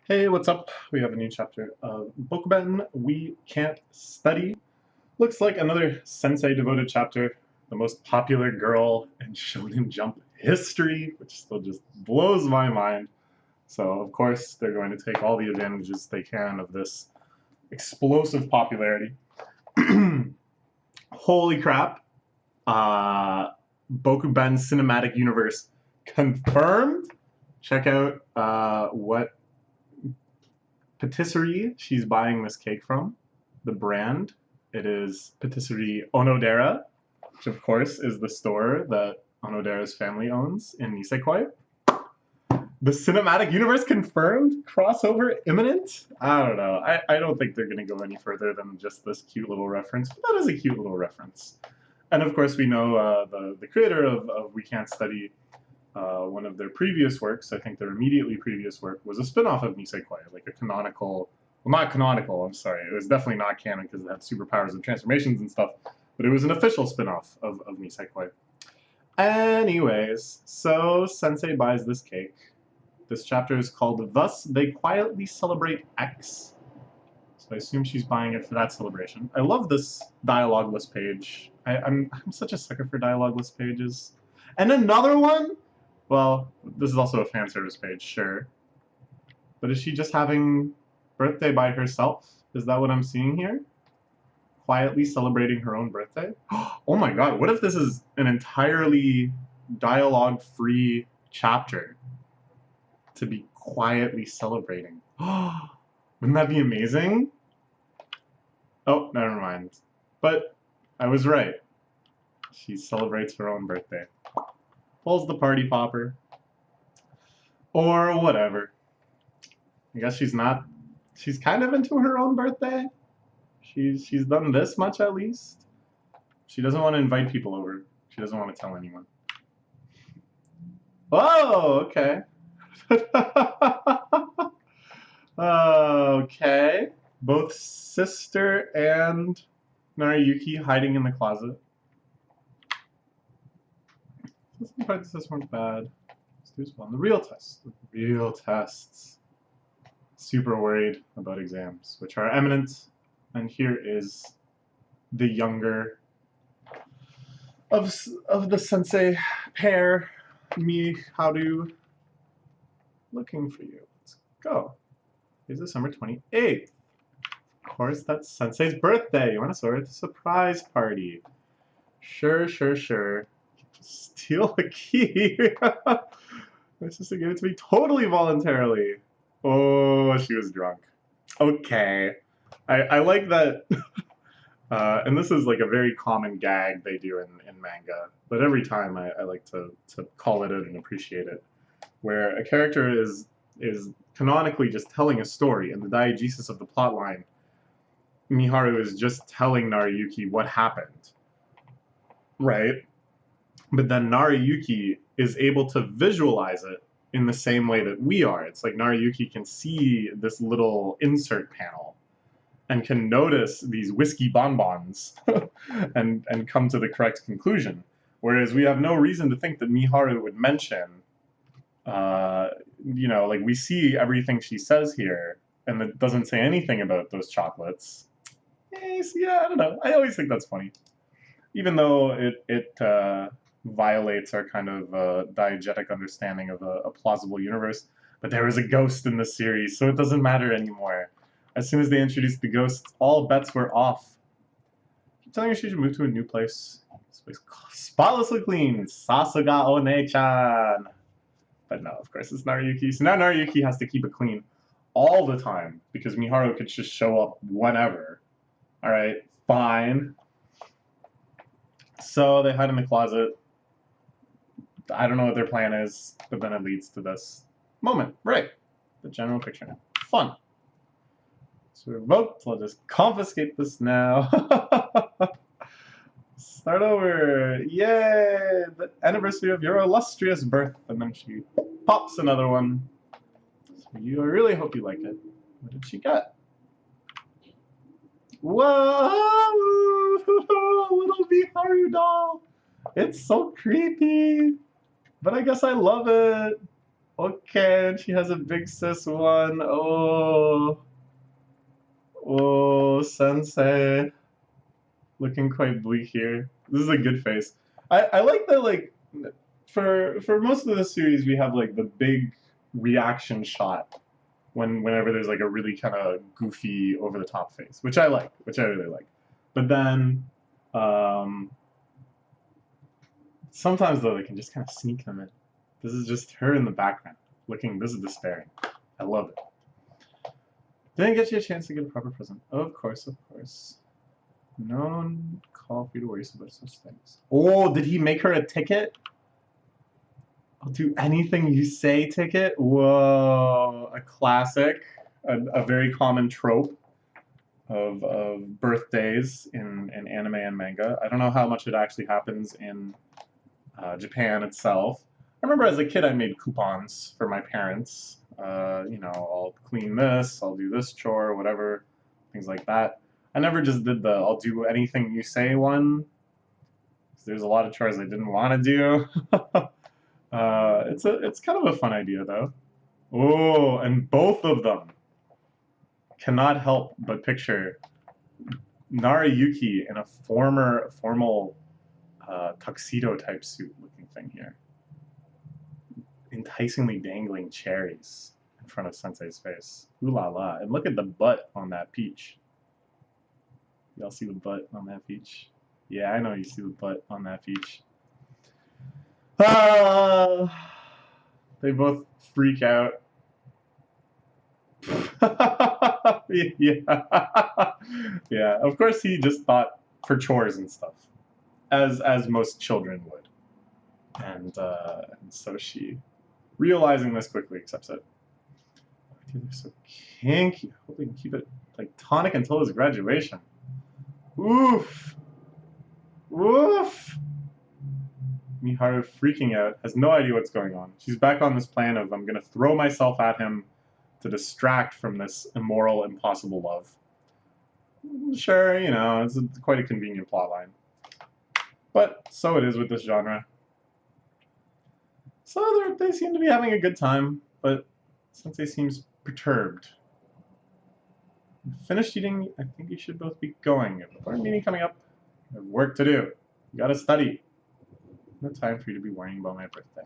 Hey, what's up? We have a new chapter of Bokuben We Can't Study. Looks like another sensei devoted chapter, the most popular girl in Shonen Jump history, which still just blows my mind. So, of course, they're going to take all the advantages they can of this explosive popularity. Holy crap. Bokuben Cinematic Universe confirmed. Check out what patisserie she's buying this cake from, the brand. It is Patisserie Onodera, which of course is the store that Onodera's family owns in Nisekoi. The cinematic universe confirmed? Crossover imminent? I don't know. I don't think they're going to go any further than just this cute little reference, but that is a cute little reference. And of course, we know the creator of We Can't Study, one of their previous works, I think their immediately previous work, was a spin-off of Nisekoi, like a canonical, well, not canonical, I'm sorry, it was definitely not canon because it had superpowers and transformations and stuff, but it was an official spin-off of Nisekoi. Anyways, so Sensei buys this cake. This chapter is called Thus They Quietly Celebrate X. So I assume she's buying it for that celebration. I love this dialogueless page. I'm such a sucker for dialogueless pages. And another one? Well, this is also a fan service page, sure. But is she just having birthday by herself? Is that what I'm seeing here? Quietly celebrating her own birthday? Oh my god, what if this is an entirely dialogue-free chapter to be quietly celebrating? Wouldn't that be amazing? Oh, never mind. But I was right. She celebrates her own birthday. Pulls the party popper. Or whatever. I guess she's not. She's kind of into her own birthday. She's done this much at least. She doesn't want to invite people over. She doesn't want to tell anyone. Oh, okay. Okay. Both sister and Narayuki hiding in the closet. Some parts of this weren't bad. Let's do this one. The real tests. The real tests. Super worried about exams, which are imminent. And here is the younger of the sensei pair, Miharu, looking for you. Let's go. It's December 28th. Of course, that's Sensei's birthday. You want to throw it a surprise party? Sure, sure, sure. Steal a key. My sister gave it to me totally voluntarily. Oh, she was drunk. Okay. I like that. And this is like a very common gag they do in manga, but every time I like to call it out and appreciate it, where a character is canonically just telling a story, and the diegesis of the plotline, Miharu is just telling Narayuki what happened, right? But then Narayuki is able to visualize it in the same way that we are. It's like Narayuki can see this little insert panel and can notice these whiskey bonbons and come to the correct conclusion. Whereas we have no reason to think that Miharu would mention, like we see everything she says here, and it doesn't say anything about those chocolates. Yeah, I don't know. I always think that's funny, even though it violates our kind of diegetic understanding of a plausible universe. But there was a ghost in the series, so it doesn't matter anymore. As soon as they introduced the ghosts, all bets were off. I'm telling her she should move to a new place. This place spotlessly clean. Sasaga One-chan. But no, of course, it's Narayuki. So now Narayuki has to keep it clean all the time because Miharu could just show up whenever. Alright, fine. So they hide in the closet. I don't know what their plan is, but then it leads to this moment. Right. The general picture now. Fun. So revoked. I'll just confiscate this now. Start over. Yay! The anniversary of your illustrious birth. And then she pops another one. So I really hope you like it. What did she get? Whoa! Little Miharu doll. It's so creepy. But I guess I love it. Okay, and she has a big sis one. Oh, oh, sensei. Looking quite bleak here. This is a good face. I like that, like, for most of the series we have like the big reaction shot whenever there's like a really kind of goofy over the top face, which I like, which I really like. But then um, sometimes though they can just kind of sneak them in. This is just her in the background looking. This is despairing. I love it. Didn't get you a chance to get a proper present. Of course, of course. No one call for you to worry about such things. Oh, did he make her a ticket? I'll do anything you say ticket? Whoa, a classic, a very common trope of birthdays in anime and manga. I don't know how much it actually happens in Japan itself. I remember as a kid I made coupons for my parents. You know, I'll clean this, I'll do this chore, whatever, things like that. I never just did the I'll do anything you say one. There's a lot of chores I didn't want to do. It's kind of a fun idea though. Oh, and both of them cannot help but picture Narayuki in a formal tuxedo type suit looking thing here, enticingly dangling cherries in front of Sensei's face. Ooh la la! And look at the butt on that peach. Y'all see the butt on that peach? Yeah, I know you see the butt on that peach. They both freak out. Yeah. Yeah, of course he just thought for chores and stuff, as most children would. And so she, realizing this, quickly accepts it. Dude, they're so kinky. I hope they can keep it like tonic until his graduation. Oof. Oof. Miharu freaking out, has no idea what's going on. She's back on this plan of I'm gonna throw myself at him to distract from this immoral, impossible love. Sure, you know, it's quite a convenient plotline. But so it is with this genre. So they seem to be having a good time, but Sensei seems perturbed. Finished eating, I think you should both be going. Important meeting coming up. I have work to do. You gotta study. No time for you to be worrying about my birthday.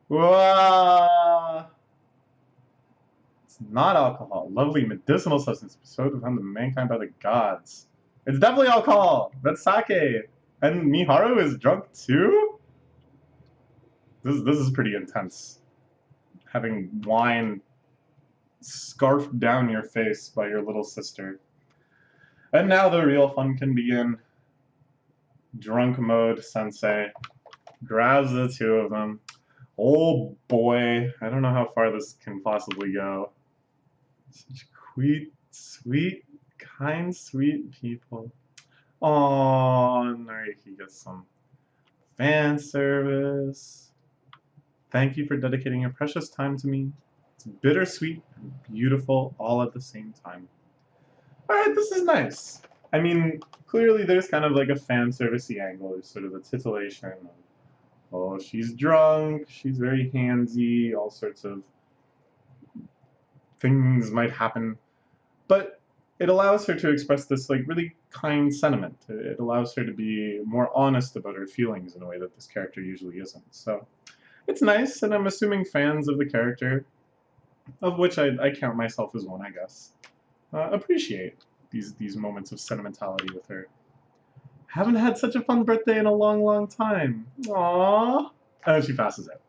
Whoa! It's not alcohol. Lovely medicinal substance bestowed upon the mankind by the gods. It's definitely alcohol. That's sake. And Miharu is drunk too? This is pretty intense. Having wine scarfed down your face by your little sister. And now the real fun can begin. Drunk mode sensei grabs the two of them. Oh boy, I don't know how far this can possibly go. Such sweet, kind, sweet people. Oh, Nariki gets some fan service. Thank you for dedicating your precious time to me. It's bittersweet and beautiful all at the same time. Alright, this is nice. I mean, clearly there's kind of like a fan servicey angle. There's sort of a titillation of, oh, she's drunk, she's very handsy, all sorts of things might happen. But it allows her to express this like really kind sentiment. It allows her to be more honest about her feelings in a way that this character usually isn't. So it's nice, and I'm assuming fans of the character, of which I count myself as one, I guess, appreciate these moments of sentimentality with her. Haven't had such a fun birthday in a long time. Aww. And then she passes out.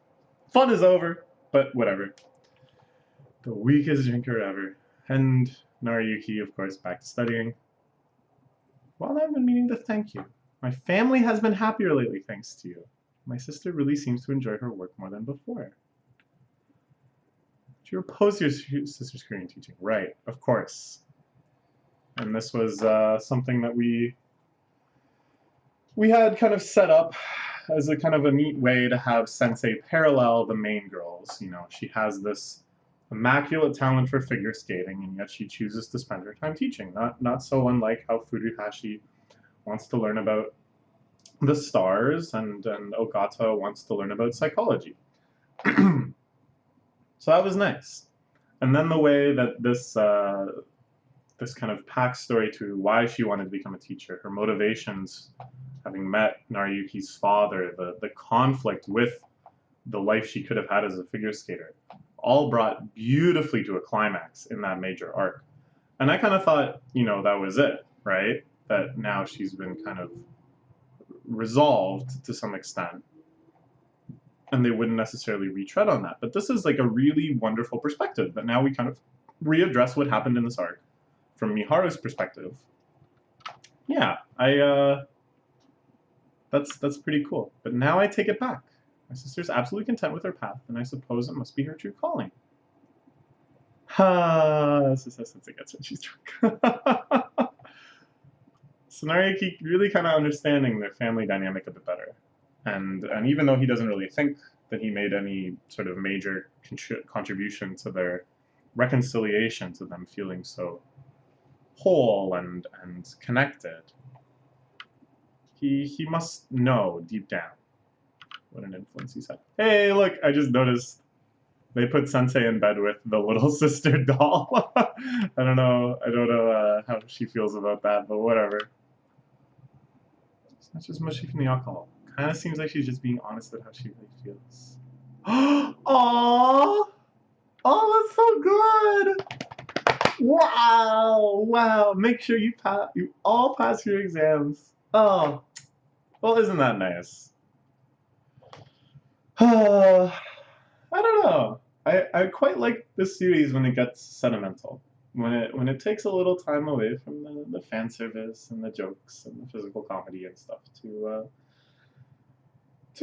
Fun is over, but whatever. The weakest drinker ever. And Narayuki, of course, back to studying. Well, I've been meaning to thank you. My family has been happier lately thanks to you. My sister really seems to enjoy her work more than before. You oppose your sister's Korean teaching. Right, of course. And this was something that we had kind of set up as a kind of a neat way to have Sensei parallel the main girls. You know, she has this immaculate talent for figure skating, and yet she chooses to spend her time teaching. Not so unlike how Furuhashi wants to learn about the stars, and Ogata wants to learn about psychology. So that was nice. And then the way that this this kind of backstory to why she wanted to become a teacher, her motivations, having met Nariyuki's father, the conflict with the life she could have had as a figure skater, all brought beautifully to a climax in that major arc. And I kind of thought, you know, that was it, right? That now she's been kind of resolved to some extent, and they wouldn't necessarily retread on that. But this is like a really wonderful perspective that now we kind of readdress what happened in this arc from Miharu's perspective. Yeah, that's pretty cool. But now I take it back. My sister's absolutely content with her path, and I suppose it must be her true calling. Ha! This is how Sensei gets when she's drunk. So Nariyuki really kind of understanding their family dynamic a bit better. And even though he doesn't really think that he made any sort of major contribution to their reconciliation, to them feeling so whole and connected, he must know deep down what an influence he's had. Hey, look, I just noticed they put Sensei in bed with the little sister doll. I don't know how she feels about that, but whatever. It's not just mushy from the alcohol. Kind of seems like she's just being honest about how she really feels. Aww! Oh, that's so good! Wow! Wow! Make sure you all pass your exams. Oh, well, isn't that nice? I don't know. I quite like this series when it gets sentimental. When it takes a little time away from the fan service and the jokes and the physical comedy and stuff to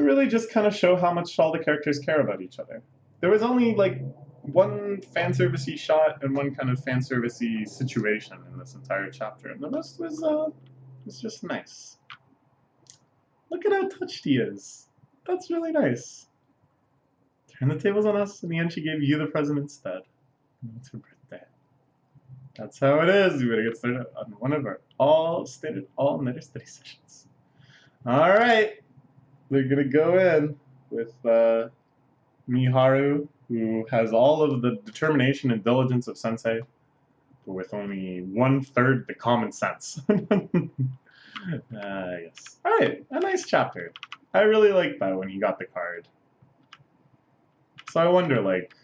really just kind of show how much all the characters care about each other. There was only like one fan servicey shot and one kind of fan servicey situation in this entire chapter, and the rest was just nice. Look at how touched he is. That's really nice. Turn the tables on us. In the end, she gave you the present instead. It's her birthday. That's how it is. We better get started on one of our all-standard all-nighter study sessions. All right. They're going to go in with Miharu, who has all of the determination and diligence of Sensei, but with only 1/3 the common sense. Yes. All right. A nice chapter. I really like that when he got the card. So I wonder, like,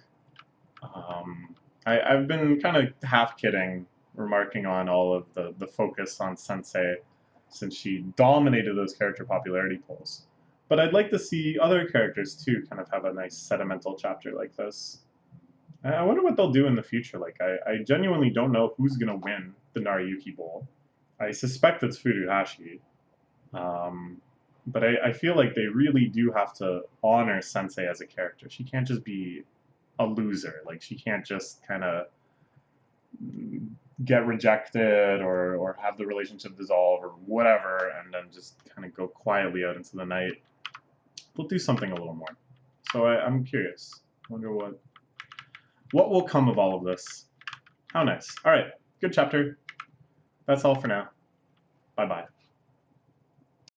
I've been kind of half kidding, remarking on all of the focus on Sensei since she dominated those character popularity polls. But I'd like to see other characters too kind of have a nice sentimental chapter like this. I wonder what they'll do in the future. Like, I genuinely don't know who's going to win the Nariyuki Bowl. I suspect it's Furuhashi. But I feel like they really do have to honor Sensei as a character. She can't just be a loser. Like, she can't just kind of get rejected or have the relationship dissolve or whatever and then just kind of go quietly out into the night. They'll do something a little more. So I'm curious. I wonder what will come of all of this. How nice. All right. Good chapter. That's all for now. Bye-bye.